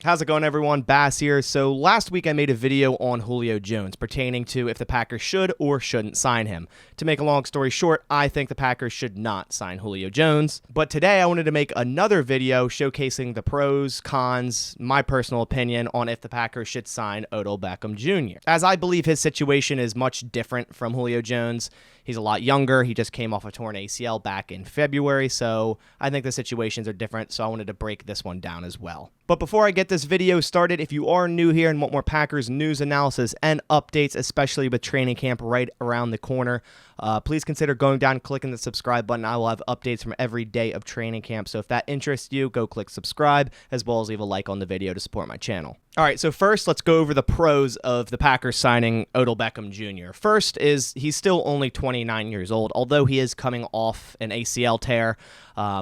How's it going, everyone? Bass here. So last week I made a video on Julio Jones pertaining to if the Packers should or shouldn't sign him. To make a long story short, I think the Packers should not sign Julio Jones. But today I wanted to make another video showcasing the pros, cons, my personal opinion on if the Packers should sign Odell Beckham Jr. As I believe his situation is much different from Julio Jones. He's a lot younger. He just came off a torn ACL back in February, so I think the situations are different, so I wanted to break this one down as well. But before I get this video started, if you are new here and want more Packers news, analysis, and updates, especially with training camp right around the corner, please consider going down and clicking the subscribe button. I will have updates from every day of training camp, so if that interests you, go click subscribe, as well as leave a like on the video to support my channel. All right, so first, let's go over the pros of the Packers signing Odell Beckham Jr. First is he's still only 29 years old, although he is coming off an ACL tear.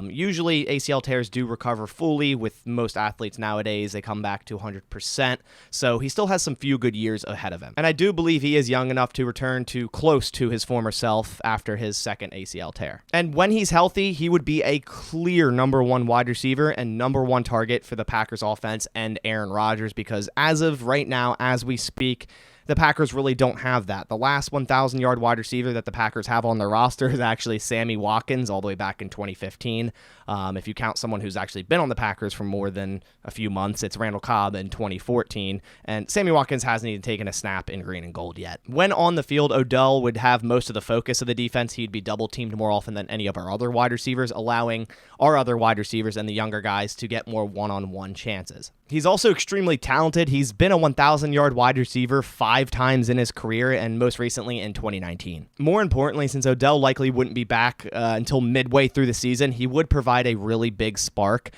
Usually, ACL tears do recover fully. With most athletes nowadays, they come back to 100%, so he still has some few good years ahead of him. And I do believe he is young enough to return to close to his former self after his second ACL tear. And when he's healthy, he would be a clear #1 wide receiver and #1 target for the Packers offense and Aaron Rodgers, because as of right now, as we speak, the Packers really don't have that. The last 1,000-yard wide receiver that the Packers have on their roster is actually Sammy Watkins, all the way back in 2015. If you count someone who's actually been on the Packers for more than a few months, it's Randall Cobb in 2014, and Sammy Watkins hasn't even taken a snap in green and gold yet. When on the field, Odell would have most of the focus of the defense. He'd be double-teamed more often than any of our other wide receivers, allowing our other wide receivers and the younger guys to get more one-on-one chances. He's also extremely talented. He's been a 1,000-yard wide receiver 5 times in his career, and most recently in 2019. More importantly, since Odell likely wouldn't be back until midway through the season, he would provide a really big spark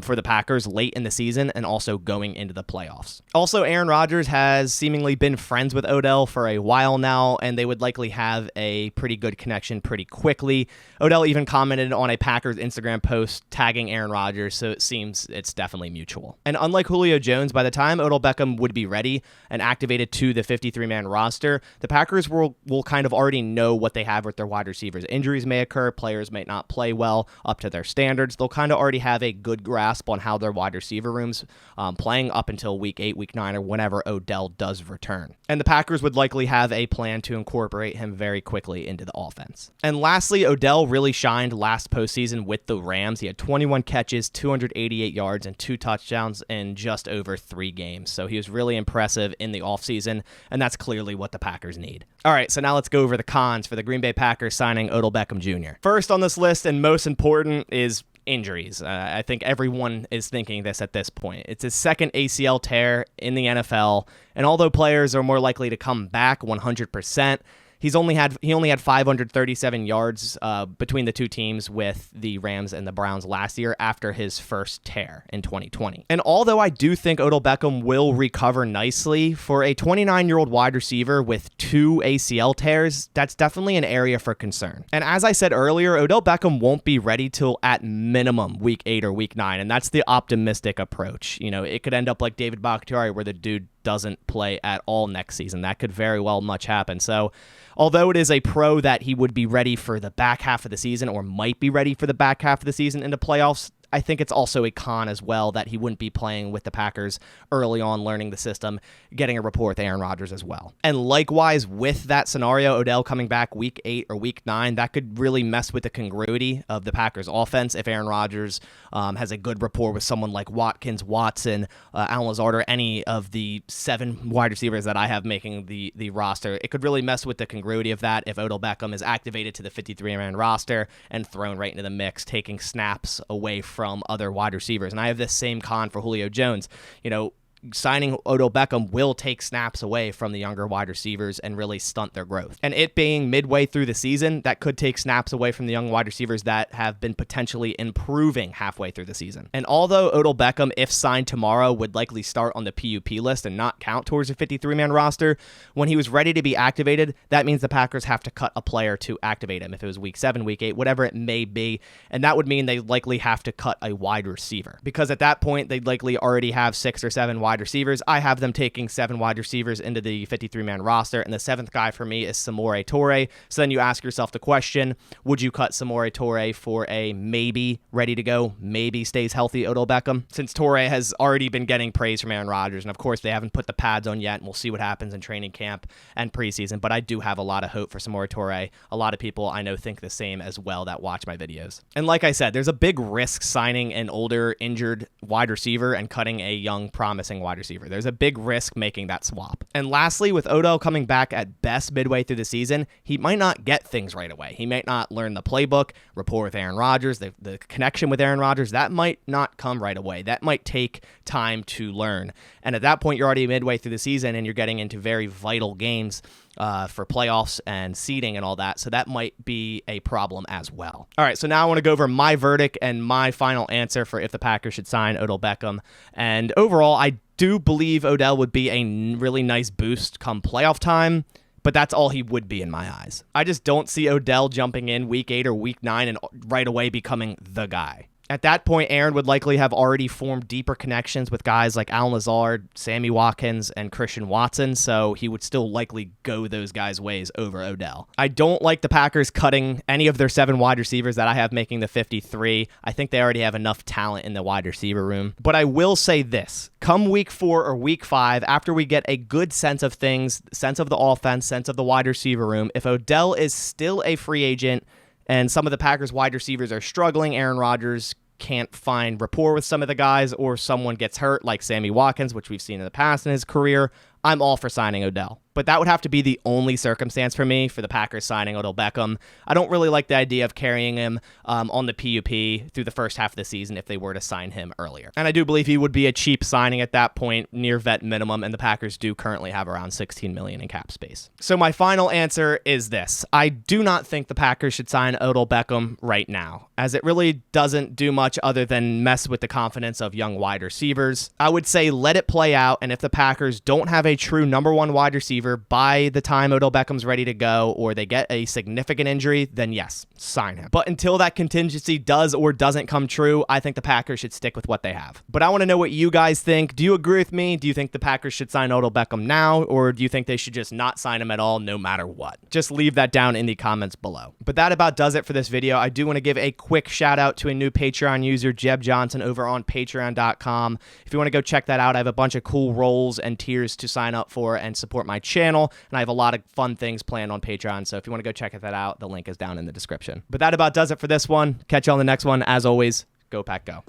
for the Packers late in the season and also going into the playoffs. Also, Aaron Rodgers has seemingly been friends with Odell for a while now, and they would likely have a pretty good connection pretty quickly. Odell even commented on a Packers Instagram post tagging Aaron Rodgers, so it seems it's definitely mutual. And unlike Julio Jones, by the time Odell Beckham would be ready and activated to the 53-man roster, the Packers will kind of already know what they have with their wide receivers. Injuries may occur, players may not play well up to their standards. They'll kind of already have a good grasp on how their wide receiver room's playing up until week 8, week 9, or whenever Odell does return. And the Packers would likely have a plan to incorporate him very quickly into the offense. And lastly, Odell really shined last postseason with the Rams. He had 21 catches, 288 yards, and 2 touchdowns in just over 3 games. So he was really impressive in the offseason, and that's clearly what the Packers need. All right, so now let's go over the cons for the Green Bay Packers signing Odell Beckham Jr. First on this list, and most important, is injuries. I think everyone is thinking this at this point. It's his second ACL tear in the NFL, and although players are more likely to come back 100%, he only had 537 yards between the two teams with the Rams and the Browns last year after his first tear in 2020. And although I do think Odell Beckham will recover nicely, for a 29-year-old wide receiver with 2 ACL tears, that's definitely an area for concern. And as I said earlier, Odell Beckham won't be ready till at minimum week 8 or week 9, and that's the optimistic approach. You know, it could end up like David Bakhtiari, where the dude doesn't play at all next season. That could very well much happen. So although it is a pro that he would be ready for the back half of the season, or might be ready for the back half of the season into playoffs, I think it's also a con as well that he wouldn't be playing with the Packers early on, learning the system, getting a rapport with Aaron Rodgers as well. And likewise, with that scenario, Odell coming back week 8 or week 9, that could really mess with the congruity of the Packers offense if Aaron Rodgers has a good rapport with someone like Watkins, Watson, Allen Lazard, or any of the 7 wide receivers that I have making the roster. It could really mess with the congruity of that if Odell Beckham is activated to the 53-man roster and thrown right into the mix, taking snaps away from other wide receivers. And I have this same con for Julio Jones. You know, signing Odell Beckham will take snaps away from the younger wide receivers and really stunt their growth. And it being midway through the season, that could take snaps away from the young wide receivers that have been potentially improving halfway through the season. And although Odell Beckham, if signed tomorrow, would likely start on the PUP list and not count towards the 53-man roster, when he was ready to be activated, that means the Packers have to cut a player to activate him. If it was week 7, week 8, whatever it may be. And that would mean they likely have to cut a wide receiver, because at that point, they'd likely already have 6 or 7 wide wide receivers. I have them taking 7 wide receivers into the 53-man roster, and the 7th guy for me is Samori Toure. So then you ask yourself the question, would you cut Samori Toure for a maybe ready to go, maybe stays healthy Odell Beckham? Since Toure has already been getting praise from Aaron Rodgers, and of course they haven't put the pads on yet, and we'll see what happens in training camp and preseason, but I do have a lot of hope for Samori Toure. A lot of people I know think the same as well that watch my videos. And like I said, there's a big risk signing an older, injured wide receiver and cutting a young, promising wide receiver. There's a big risk making that swap. And lastly, with Odell coming back at best midway through the season, he might not get things right away. He might not learn the playbook, rapport with Aaron Rodgers, the connection with Aaron Rodgers. That might not come right away. That might take time to learn. And at that point, you're already midway through the season and you're getting into very vital games for playoffs and seeding and all that. So that might be a problem as well. All right, so now I want to go over my verdict and my final answer for if the Packers should sign Odell Beckham. And overall, I do believe Odell would be a really nice boost come playoff time, but that's all he would be in my eyes. I just don't see Odell jumping in week 8 or week 9 and right away becoming the guy. At that point, Aaron would likely have already formed deeper connections with guys like Allen Lazard, Sammy Watkins, and Christian Watson, so he would still likely go those guys' ways over Odell. I don't like the Packers cutting any of their 7 wide receivers that I have making the 53. I think they already have enough talent in the wide receiver room. But I will say this. Come week 4 or week 5, after we get a good sense of things, sense of the offense, sense of the wide receiver room, if Odell is still a free agent and some of the Packers wide receivers are struggling, Aaron Rodgers can't find rapport with some of the guys, or someone gets hurt like Sammy Watkins, which we've seen in the past in his career, I'm all for signing Odell. But that would have to be the only circumstance for me for the Packers signing Odell Beckham. I don't really like the idea of carrying him on the PUP through the first half of the season if they were to sign him earlier. And I do believe he would be a cheap signing at that point, near vet minimum, and the Packers do currently have around $16 million in cap space. So my final answer is this. I do not think the Packers should sign Odell Beckham right now, as it really doesn't do much other than mess with the confidence of young wide receivers. I would say let it play out, and if the Packers don't have a true number 1 wide receiver by the time Odell Beckham's ready to go, or they get a significant injury, then yes, sign him. But until that contingency does or doesn't come true, I think the Packers should stick with what they have. But I want to know what you guys think. Do you agree with me? Do you think the Packers should sign Odell Beckham now, or do you think they should just not sign him at all no matter what? Just leave that down in the comments below. But that about does it for this video. I do want to give a quick shout out to a new Patreon user, Jeb Johnson, over on patreon.com. If you want to go check that out, I have a bunch of cool roles and tiers to sign up for and support my channel, and I have a lot of fun things planned on Patreon, so if you want to go check that out, the link is down in the description. But that about does it for this one. Catch you on the next one. As always, go Pack Go.